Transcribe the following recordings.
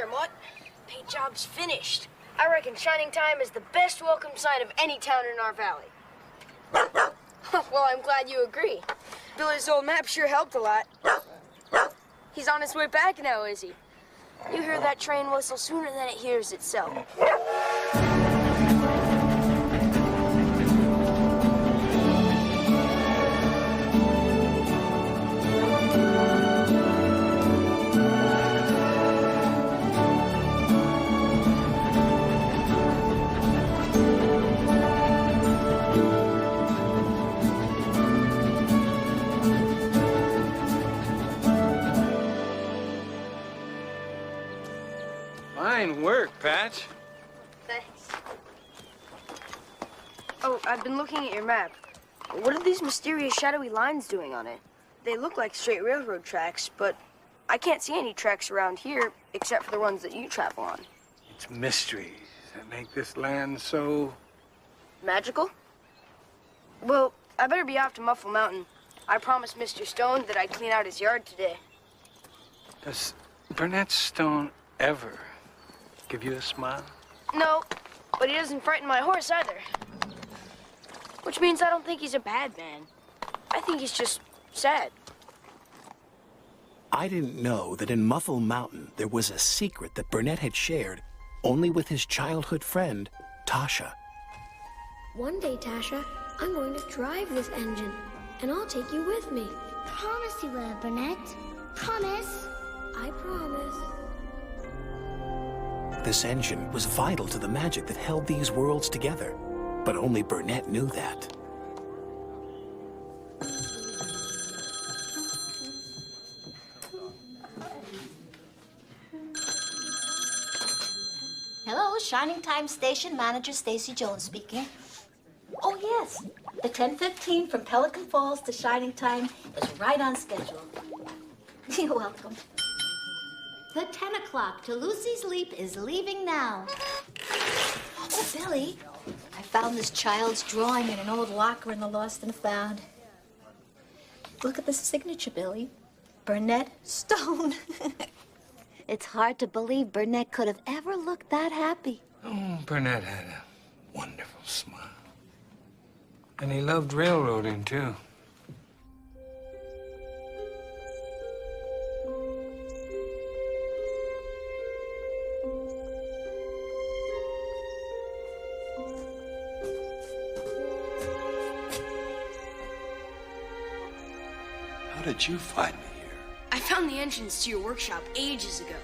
there, Mutt. Paint job's finished. I reckon Shining Time is the best welcome sign of any town in our valley. Well, I'm glad you agree. Billy's old map sure helped a lot. He's on his way back now, is he? You hear that train whistle sooner than it hears itself. Fine work, Patch. Thanks. Oh, I've been looking at your map. What are these mysterious shadowy lines doing on it? They look like straight railroad tracks, but I can't see any tracks around here except for the ones that you travel on. It's mysteries that make this land so... Magical? Well, I better be off to Muffle Mountain. I promised Mr. Stone that I'd clean out his yard today. Does Burnett Stone ever give you a smile? No, but he doesn't frighten my horse either. Which means I don't think he's a bad man. I think he's just sad. I didn't know that in Muffle Mountain there was a secret that Burnett had shared only with his childhood friend, Tasha. One day, Tasha, I'm going to drive this engine, and I'll take you with me. Promise you will, Burnett. Promise. I promise. This engine was vital to the magic that held these worlds together, but only Burnett knew that. Hello, Shining Time Station Manager Stacy Jones speaking. Oh, yes. The 10:15 from Pelican Falls to Shining Time is right on schedule. You're welcome. The 10 o'clock to Lucy's Leap is leaving now. Oh, Billy, I found this child's drawing in an old locker in the Lost and Found. Look at the signature, Billy. Burnett Stone. It's hard to believe Burnett could have ever looked that happy. Oh, Burnett had a wonderful smile. And he loved railroading, too. How did you find me here? I found the entrance to your workshop ages ago.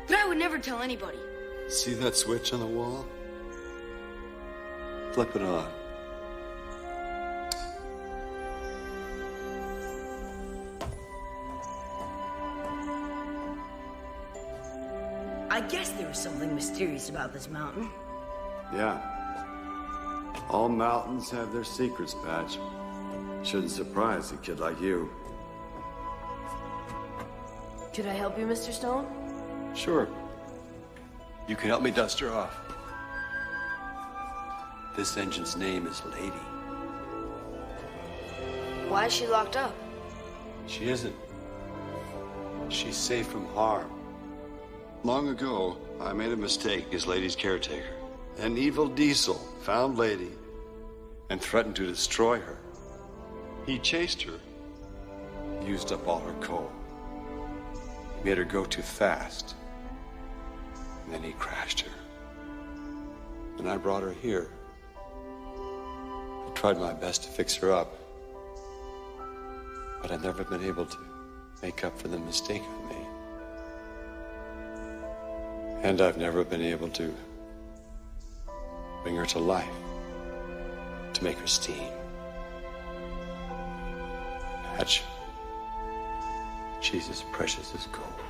But I would never tell anybody. See that switch on the wall? Flip it on. I guess there was something mysterious about this mountain. Yeah. All mountains have their secrets, Patch. Shouldn't surprise a kid like you. Could I help you, Mr. Stone? Sure. You can help me dust her off. This engine's name is Lady. Why is she locked up? She isn't. She's safe from harm. Long ago, I made a mistake as Lady's caretaker. An evil diesel found Lady and threatened to destroy her. He chased her, used up all her coal. He made her go too fast, and then he crashed her. And I brought her here. I tried my best to fix her up, but I've never been able to make up for the mistake I made. And I've never been able to bring her to life, to make her steam. Patch, she's as precious as gold.